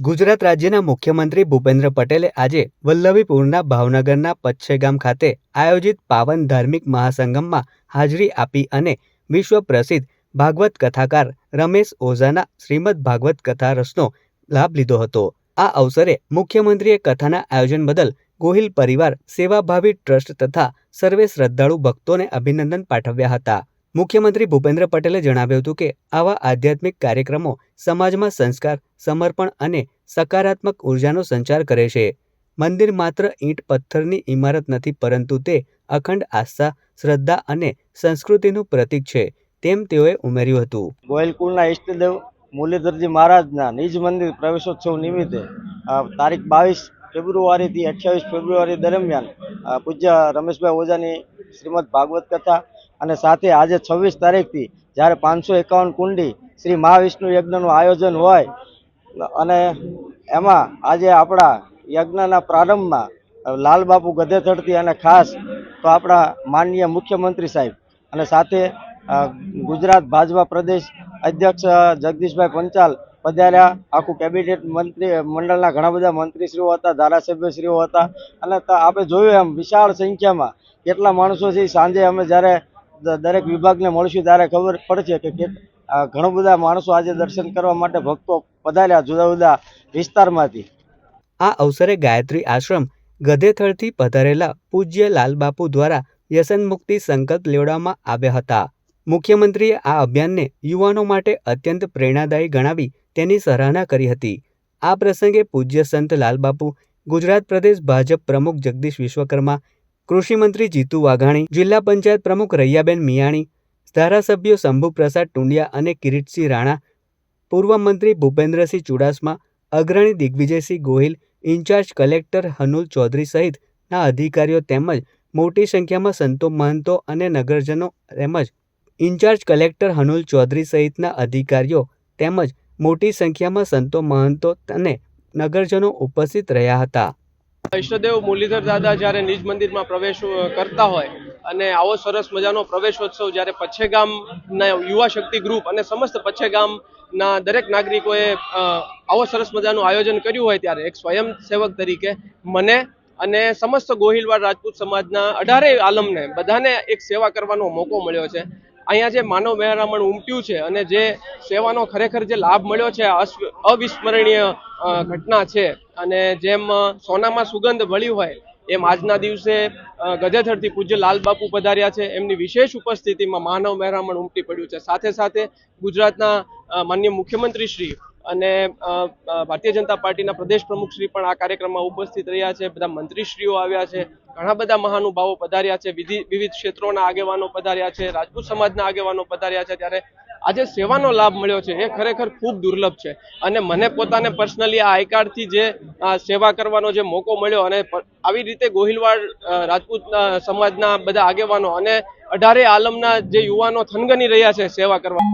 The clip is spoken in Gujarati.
ગુજરાત રાજ્યના મુખ્યમંત્રી ભૂપેન્દ્ર પટેલે આજે વલ્લભીપુરના ભાવનગરના પચ્છેગામ ખાતે આયોજિત પાવન ધાર્મિક મહાસંગમમાં હાજરી આપી અને વિશ્વ પ્રસિદ્ધ ભાગવત કથાકાર રમેશ ઓઝાના શ્રીમદ ભાગવત કથા રસનો લાભ લીધો હતો। આ અવસરે મુખ્યમંત્રીએ કથાના આયોજન બદલ ગોહિલ પરિવાર સેવાભાવી ટ્રસ્ટ તથા સર્વે શ્રદ્ધાળુ ભક્તોને અભિનંદન પાઠવ્યા હતા। મુખ્યમંત્રી ભૂપેન્દ્ર પટેલે જણાવ્યું હતું કે આવા આધ્યાત્મિક કાર્યક્રમો સમાજમાં સંસ્કાર, સમર્પણ અને સકારાત્મક ઉર્જાનો સંચાર કરે છે। મંદિર માત્ર ઈંટ પથ્થરની ઇમારત નથી, પરંતુ તે અખંડ આસ્થા, શ્રદ્ધા અને સંસ્કૃતિનું પ્રતીક છે, તેમ તેઓએ ઉમેર્યું હતું। ગોહિલ કુળના ઈષ્ટદેવ મુરલીધરજી મહારાજના નિજ મંદિર પ્રવેશોત્સવ નિમિત્તે તારીખ 22 ફેબ્રુઆરીથી 28 ફેબ્રુઆરી દરમિયાન પૂજ્ય રમેશભાઈ ઓઝાની શ્રીમદ ભાગવત કથા અને સાથે આજે 26 તારીખથી જ્યારે 551 કુંડી શ્રી મહાવિષ્ણુ યજ્ઞનું આયોજન હોય અને એમાં આજે આપણા યજ્ઞના પ્રારંભમાં લાલબાપુ ગધેથડથી અને ખાસ તો આપણા માનનીય મુખ્યમંત્રી સાહેબ અને સાથે ગુજરાત ભાજપા પ્રદેશ અધ્યક્ષ જગદીશભાઈ પંચાલ પધાર્યા। આખું કેબિનેટ મંત્રી મંડળના ઘણા બધા મંત્રીશ્રીઓ હતા, ધારાસભ્યશ્રીઓ હતા અને આપણે જોયું એમ વિશાળ સંખ્યામાં કેટલા માણસો છે। સાંજે અમે જ્યારે દરેક વિભાગને મળશું ત્યારે ખબર પડશે કે ઘણા બધા માણસો આજે દર્શન કરવા માટે ભક્તો પધાર્યા જુદા જુદા વિસ્તારમાંથી। આ અવસરે ગાયત્રી આશ્રમ ગધેથડથી પધારેલા પૂજ્ય લાલબાપુ દ્વારા વ્યસન મુક્તિ સંકલ્પ લેવડાવવામાં આવ્યા હતા। મુખ્યમંત્રીએ આ અભિયાનને યુવાનો માટે અત્યંત પ્રેરણાદાયી ગણાવી તેની સરાહના કરી હતી। આ પ્રસંગે પૂજ્ય સંત લાલબાપુ, ગુજરાત પ્રદેશ ભાજપ પ્રમુખ જગદીશ વિશ્વકર્મા, કૃષિમંત્રી જીતુ વાઘાણી, જિલ્લા પંચાયત પ્રમુખ રૈયાબેન મિયાણી, ધારાસભ્યો શંભુ પ્રસાદ ટુંડિયા અને કિરીટસિંહ રાણા, પૂર્વ મંત્રી ભૂપેન્દ્રસિંહ ચુડાસમા, અગ્રણી દિગ્વિજયસિંહ ગોહિલ, ઇન્ચાર્જ કલેક્ટર હનુલ ચૌધરી સહિતના અધિકારીઓ તેમજ મોટી સંખ્યામાં સંતો, મહંતો અને નગરજનો તેમજ ઇન્ચાર્જ કલેક્ટર હનુલ ચૌધરી સહિતના અધિકારીઓ તેમજ મોટી સંખ્યામાં સંતો, મહંતો અને નગરજનો ઉપસ્થિત રહ્યા હતા। ઈષ્ટદેવ મુરલીધર દાદા જ્યારે નિજ મંદિરમાં પ્રવેશ કરતા હોય અને આવો સરસ મજાનો પ્રવેશોત્સવ જ્યારે પચ્છેગામના યુવા શક્તિ ગ્રુપ અને સમસ્ત પચ્છેગામના દરેક નાગરિકોએ આવો સરસ મજાનું આયોજન કર્યું હોય ત્યારે એક સ્વયંસેવક તરીકે મને અને સમસ્ત ગોહિલવાડ રાજપૂત સમાજના 18 આલમને બધાને એક સેવા કરવાનો મોકો મળ્યો છે। અહીંયા જે માનવ મહેરામણ ઉમટ્યું છે અને જે સેવાનો ખરેખર જે લાભ મળ્યો છે અવિસ્મરણીય ઘટના છે। અને જેમ સોનામાં સુગંધ ભળી હોય એમ આજના દિવસે ગધેથડથી પૂજ્ય લાલબાપુ પધાર્યા છે, એમની વિશેષ ઉપસ્થિતિમાં માનવ મહેરામણ ઉમટી પડ્યું છે। સાથે સાથે ગુજરાતના માનનીય મુખ્યમંત્રી શ્રી અને ભારતીય જનતા પાર્ટીના પ્રદેશ પ્રમુખ શ્રી પણ આ કાર્યક્રમમાં ઉપસ્થિત રહ્યા છે, બધા મંત્રીશ્રીઓ આવ્યા છે, ઘણા બધા મહાનુભાવો પધાર્યા છે, વિવિધ ક્ષેત્રોના આગેવાનો પધાર્યા છે, રાજપૂત સમાજના આગેવાનો પધાર્યા છે। ત્યારે આજે સેવાનો લાભ મળ્યો છે એ ખરેખર ખૂબ દુર્લભ છે અને મને પોતાને પર્સનલી આ આઈકાર્ડથી જે સેવા કરવાનો જે મોકો મળ્યો અને આવી રીતે ગોહિલવાડ રાજપૂત સમાજના બધા આગેવાનો અને 18 આલમના જે યુવાનો થનગની રહ્યા છે સેવા કરવા।